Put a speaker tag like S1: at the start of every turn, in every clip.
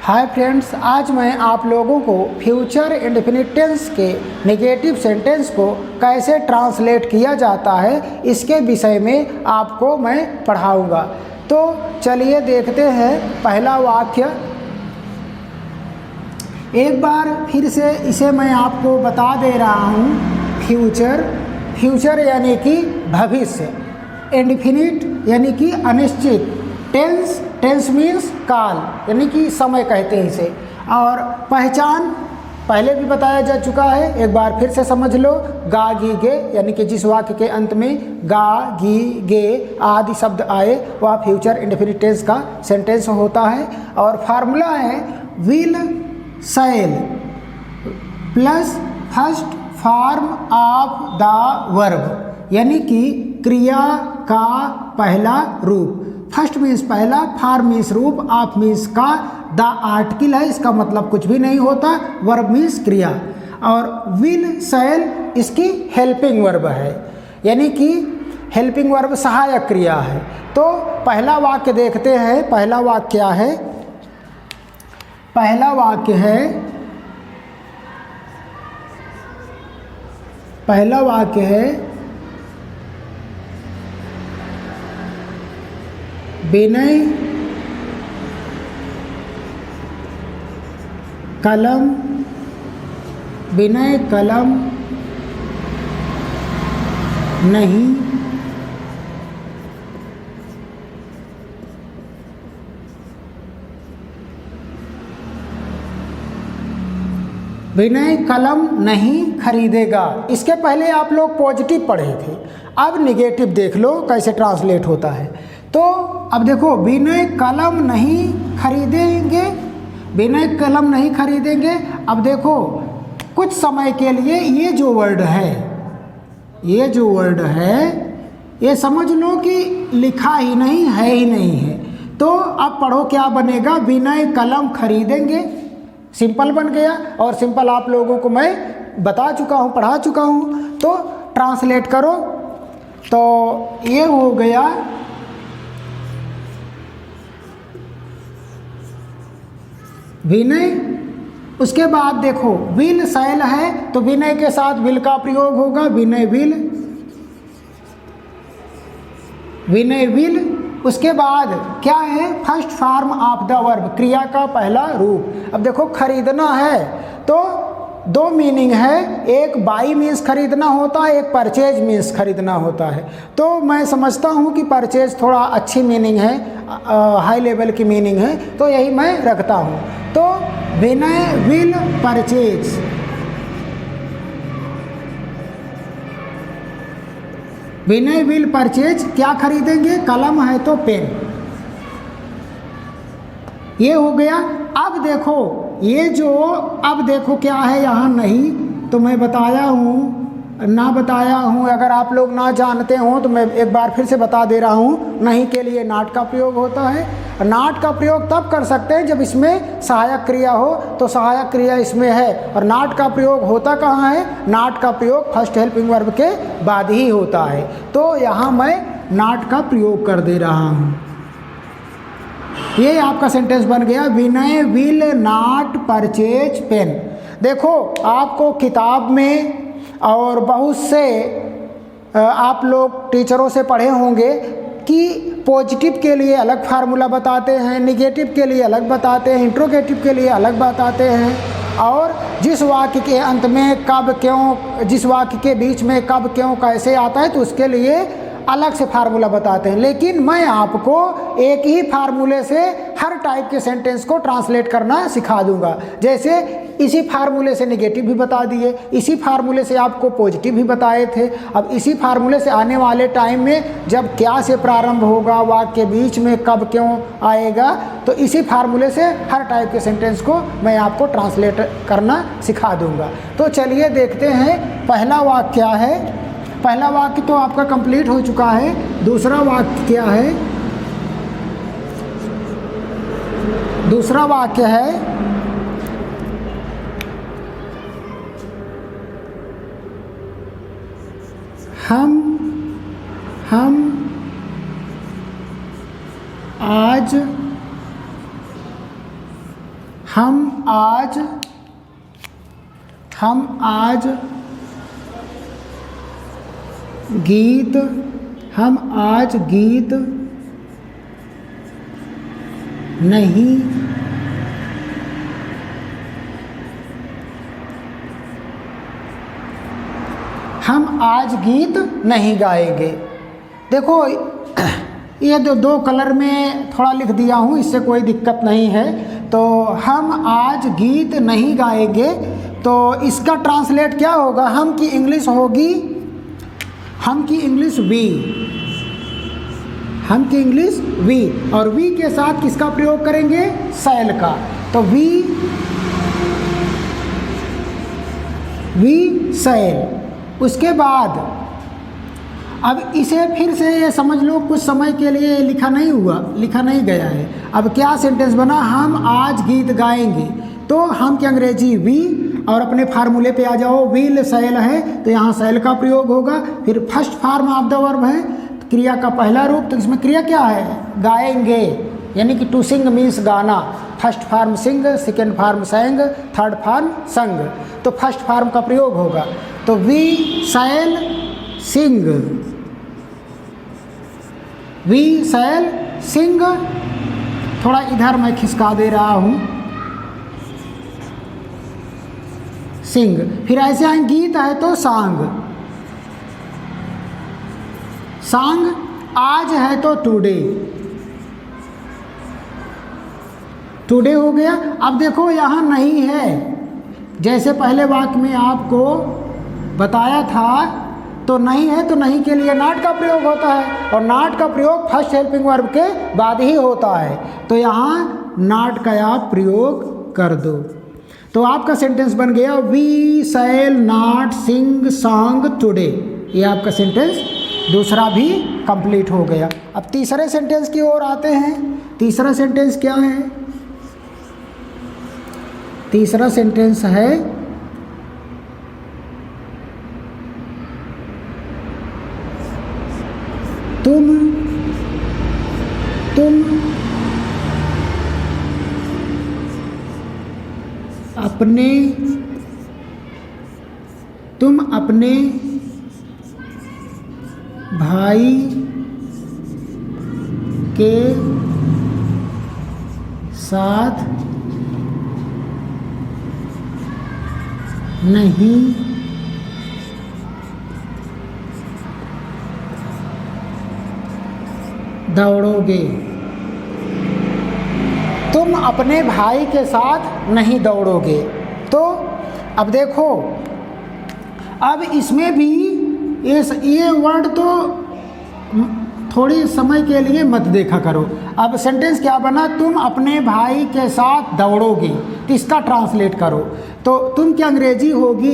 S1: Hi friends, आज मैं आप लोगों को फ्यूचर इंडेफिनिट टेंस के नेगेटिव सेंटेंस को कैसे ट्रांसलेट किया जाता है इसके विषय में आपको मैं पढ़ाऊंगा। तो चलिए देखते हैं पहला वाक्य। एक बार फिर से इसे मैं आपको बता दे रहा हूँ। फ्यूचर यानी कि भविष्य, इंडेफिनिट यानी कि अनिश्चित, टेंस मीन्स काल यानी कि समय कहते हैं इसे। और पहचान पहले भी बताया जा चुका है, एक बार फिर से समझ लो। गा गी गे यानी कि जिस वाक्य के अंत में गा गी गे आदि शब्द आए वह फ्यूचर इंडेफिनिट टेंस का सेंटेंस होता है। और फार्मूला है will shell plus first form of the verb यानी कि क्रिया का पहला रूप। फर्स्ट मीन्स पहला, फॉर्म मीन्स रूप, ऑफ मीन्स का, द आर्टिकल है, इसका मतलब कुछ भी नहीं होता, वर्ब मीन्स क्रिया। और विल शैल इसकी हेल्पिंग वर्ब है यानी कि हेल्पिंग वर्ब सहायक क्रिया है। तो पहला वाक्य देखते हैं। पहला वाक्य क्या है? पहला वाक्य है विनय कलम नहीं विनय कलम नहीं खरीदेगा। इसके पहले आप लोग पॉजिटिव पढ़े थे, अब निगेटिव देख लो कैसे ट्रांसलेट होता है। तो अब देखो, विनय कलम नहीं खरीदेंगे, विनय कलम नहीं खरीदेंगे। अब देखो, कुछ समय के लिए ये जो वर्ड है ये समझ लो कि लिखा ही नहीं है ही नहीं है। तो अब पढ़ो क्या बनेगा, विनय कलम खरीदेंगे। सिंपल बन गया और सिंपल आप लोगों को मैं बता चुका हूँ, पढ़ा चुका हूँ। तो ट्रांसलेट करो तो ये हो गया विनय। उसके बाद देखो विल शैल है तो विनय के साथ विल का प्रयोग होगा, विनय विल। उसके बाद क्या है? First form of the verb, क्रिया का पहला रूप। अब देखो खरीदना है तो दो मीनिंग है, एक बाई मीन्स खरीदना होता है, एक परचेज मीन्स खरीदना होता है। तो मैं समझता हूँ कि परचेज थोड़ा अच्छी मीनिंग है, हाई लेवल की मीनिंग है, तो यही मैं रखता हूँ। तो Vinay will purchase, Vinay will purchase क्या खरीदेंगे? कलम है तो पेन। ये हो गया। अब देखो क्या है यहाँ नहीं, तो मैं बताया हूँ। अगर आप लोग ना जानते हो तो मैं एक बार फिर से बता दे रहा हूँ। नहीं के लिए नॉट का प्रयोग होता है। नॉट का प्रयोग तब कर सकते हैं जब इसमें सहायक क्रिया हो, तो सहायक क्रिया इसमें है। और नॉट का प्रयोग होता कहाँ है? नॉट का प्रयोग फर्स्ट हेल्पिंग वर्ब के बाद ही होता है। तो यहाँ मैं नॉट का प्रयोग कर दे रहा हूँ। ये आपका सेंटेंस बन गया, विनय विल नॉट परचेज पेन। देखो आपको किताब में और बहुत से आप लोग टीचरों से पढ़े होंगे कि पॉजिटिव के लिए अलग फार्मूला बताते हैं, निगेटिव के लिए अलग बताते हैं, इंट्रोगेटिव के लिए अलग बताते हैं, और जिस वाक्य के अंत में कब क्यों, जिस वाक्य के बीच में कब क्यों कैसे आता है तो उसके लिए अलग से फार्मूला बताते हैं। लेकिन मैं आपको एक ही फार्मूले से हर टाइप के सेंटेंस को ट्रांसलेट करना सिखा दूंगा। जैसे इसी फार्मूले से निगेटिव भी बता दिए, इसी फार्मूले से आपको पॉजिटिव भी बताए थे। अब इसी फार्मूले से आने वाले टाइम में जब क्या से प्रारंभ होगा, वाक्य के बीच में कब क्यों आएगा, तो इसी फार्मूले से हर टाइप के सेंटेंस को मैं आपको ट्रांसलेट करना सिखा दूंगा। तो चलिए देखते हैं पहला वाक्य क्या है। पहला वाक्य तो आपका कंप्लीट हो चुका है। दूसरा वाक्य क्या है? दूसरा वाक्य है हम आज हम आज गीत नहीं गाएंगे। देखो ये दो कलर में थोड़ा लिख दिया हूँ, इससे कोई दिक्कत नहीं है। तो हम आज गीत नहीं गाएंगे, तो इसका ट्रांसलेट क्या होगा? हम की इंग्लिश होगी, हम की इंग्लिश वी, और वी के साथ किसका प्रयोग करेंगे? शैल का। तो वी शैल। उसके बाद अब इसे फिर से ये समझ लो, कुछ समय के लिए लिखा नहीं गया है। अब क्या सेंटेंस बना? हम आज गीत गाएंगे। तो हम की अंग्रेजी वी, और अपने फार्मूले पे आ जाओ। विल शैल है तो यहाँ शैल का प्रयोग होगा। फिर first form of the verb है, क्रिया का पहला रूप। तो इसमें क्रिया क्या है? गाएंगे, यानी कि टू सिंग मीन्स गाना। First form sing, second form sang, third form sung. तो फर्स्ट फॉर्म का प्रयोग होगा। तो we shall Singh, we shall सिंग। थोड़ा इधर मैं खिसका दे रहा हूँ, सिंग। फिर ऐसे आए गीत है तो सांग, आज है तो टुडे हो गया। अब देखो यहाँ नहीं है, जैसे पहले वाक्य में आपको बताया था। तो नहीं है तो नहीं के लिए नॉट का प्रयोग होता है, और नॉट का प्रयोग फर्स्ट हेल्पिंग वर्ब के बाद ही होता है। तो यहाँ नॉट का आप प्रयोग कर दो। तो आपका सेंटेंस बन गया we shall not sing song today. ये आपका सेंटेंस दूसरा भी कंप्लीट हो गया। अब तीसरे सेंटेंस की ओर आते हैं। तीसरा सेंटेंस क्या है? तीसरा सेंटेंस है तुम अपने भाई के साथ नहीं दौड़ोगे। तुम अपने भाई के साथ नहीं दौड़ोगे। तो अब देखो, अब इसमें भी ये वर्ड तो थोड़ी समय के लिए मत देखा करो। अब सेंटेंस क्या बना? तुम अपने भाई के साथ दौड़ोगे। तो इसका ट्रांसलेट करो। तो तुम की अंग्रेजी होगी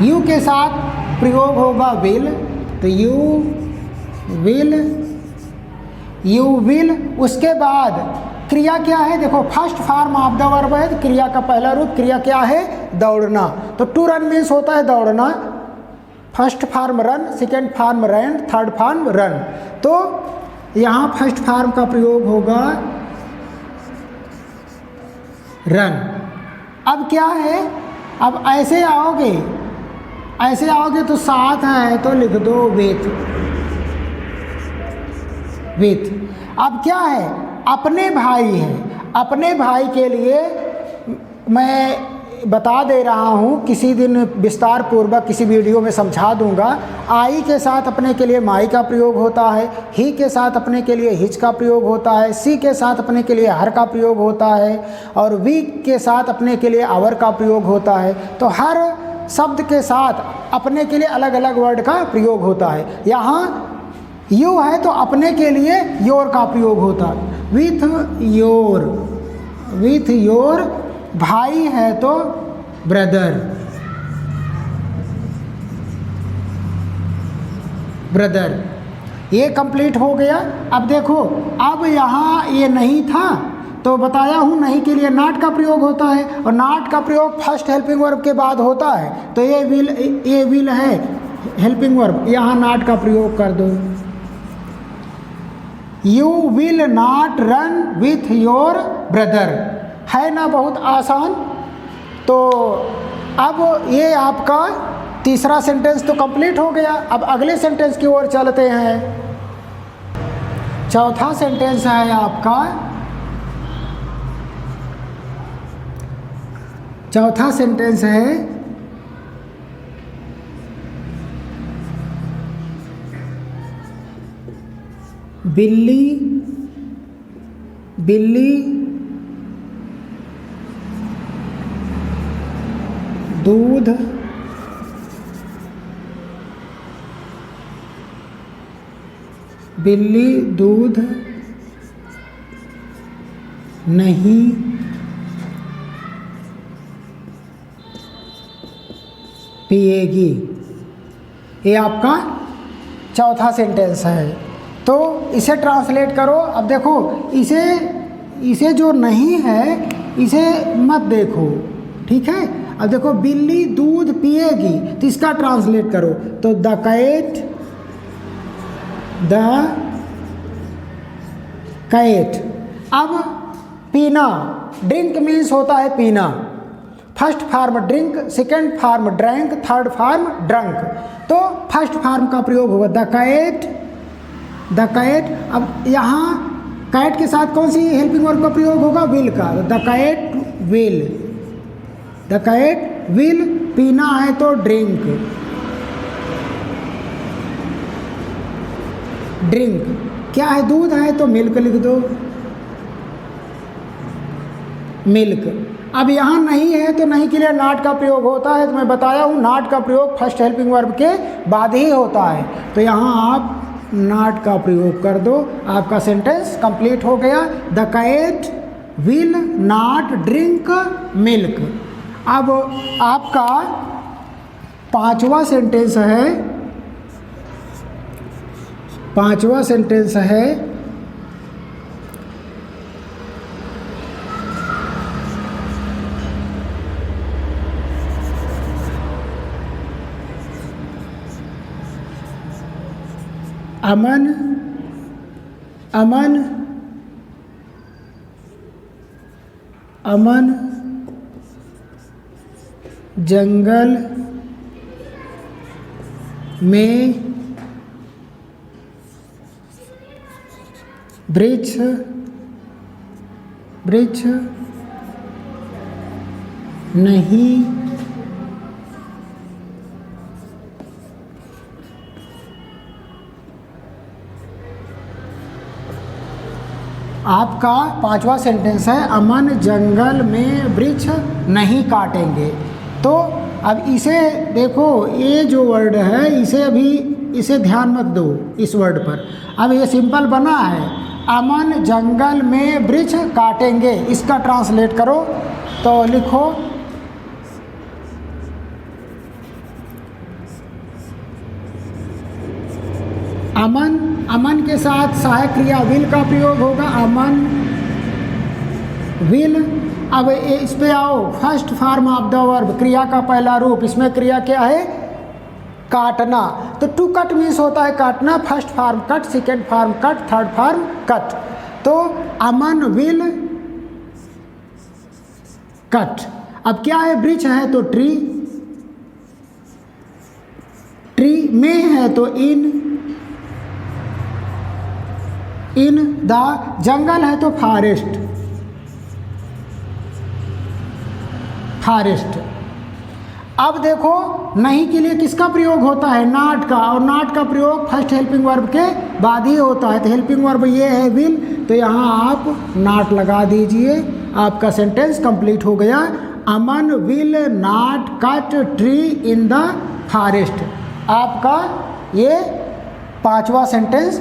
S1: यू के साथ प्रयोग होगा विल। तो यू विल। उसके बाद क्रिया क्या है? देखो first form of the verb है, तो क्रिया का पहला रूप क्रिया क्या है? दौड़ना। तो टू रन मीन्स होता है दौड़ना। First form run, second form run, third form run. तो यहाँ फर्स्ट फॉर्म का प्रयोग होगा रन। अब क्या है? अब ऐसे आओगे तो साथ है तो लिख दो विथ। अब क्या है? अपने भाई है। अपने भाई के लिए मैं बता दे रहा हूँ, किसी दिन विस्तार पूर्वक किसी वीडियो में समझा दूंगा। आई के साथ अपने के लिए माई का प्रयोग होता है, ही के साथ अपने के लिए हिच का प्रयोग होता है, सी के साथ अपने के लिए हर का प्रयोग होता है, और वी के साथ अपने के लिए आवर का प्रयोग होता है। तो हर शब्द के साथ अपने के लिए अलग अलग वर्ड का प्रयोग होता है। यहाँ यू है तो अपने के लिए योर का प्रयोग होता है, विथ योर। भाई है तो ब्रदर। ये कंप्लीट हो गया। अब देखो, अब यहाँ ये नहीं था तो बताया हूँ नहीं के लिए नॉट का प्रयोग होता है, और नॉट का प्रयोग फर्स्ट हेल्पिंग वर्ब के बाद होता है। तो ये विल है हेल्पिंग वर्ब, यहाँ नॉट का प्रयोग कर दो। You will not run with your brother. है ना बहुत आसान। तो अब ये आपका तीसरा सेंटेंस तो कंप्लीट हो गया। अब अगले सेंटेंस की ओर चलते हैं। चौथा सेंटेंस है आपका, चौथा सेंटेंस है बिल्ली बिल्ली दूध बिल्ली दूध नहीं पिएगी। ये आपका चौथा सेंटेंस है। तो इसे ट्रांसलेट करो। अब देखो इसे जो नहीं है इसे मत देखो, ठीक है। अब देखो बिल्ली दूध पिएगी, तो इसका ट्रांसलेट करो। तो द कैट। अब पीना, ड्रिंक मीन्स होता है पीना। First form drink, second form drank, third form drunk. तो फर्स्ट फॉर्म का प्रयोग होगा द कैट। अब यहाँ कैट के साथ कौन सी हेल्पिंग वर्ब का प्रयोग होगा? विल का। द कैट विल पीना है तो ड्रिंक। क्या है? दूध है तो मिल्क लिख दो, मिल्क। अब यहाँ नहीं है तो नहीं के लिए नॉट का प्रयोग होता है। तो मैं बताया हूँ नॉट का प्रयोग फर्स्ट हेल्पिंग वर्ब के बाद ही होता है। तो यहाँ आप नॉट का प्रयोग कर दो, आपका सेंटेंस कंप्लीट हो गया। The cat will not drink milk. अब आपका पांचवा सेंटेंस है अमन जंगल में वृक्ष नहीं आपका पांचवा सेंटेंस है अमन जंगल में वृक्ष नहीं काटेंगे। तो अब इसे देखो, ये जो वर्ड है इसे ध्यान मत दो इस वर्ड पर। अब ये सिंपल बना है, अमन जंगल में वृक्ष काटेंगे। इसका ट्रांसलेट करो। तो लिखो अमन के साथ सहायक क्रिया विल का प्रयोग होगा। अमन विल। अब इस पे आओ, first form of the verb, क्रिया का पहला रूप। इसमें क्रिया क्या है? काटना। तो टू कट मीन्स होता है काटना। First form cut, second form cut, third form cut. तो अमन विल कट। अब क्या है? वृक्ष है तो ट्री में है तो इन द जंगल है तो फॉरेस्ट। अब देखो नहीं के लिए किसका प्रयोग होता है? नॉट का। और नॉट का प्रयोग फर्स्ट हेल्पिंग वर्ब के बाद ही होता है। तो हेल्पिंग वर्ब ये है विल, तो यहाँ आप नॉट लगा दीजिए। आपका सेंटेंस कंप्लीट हो गया। Aman will not cut tree in the forest. आपका ये पांचवा सेंटेंस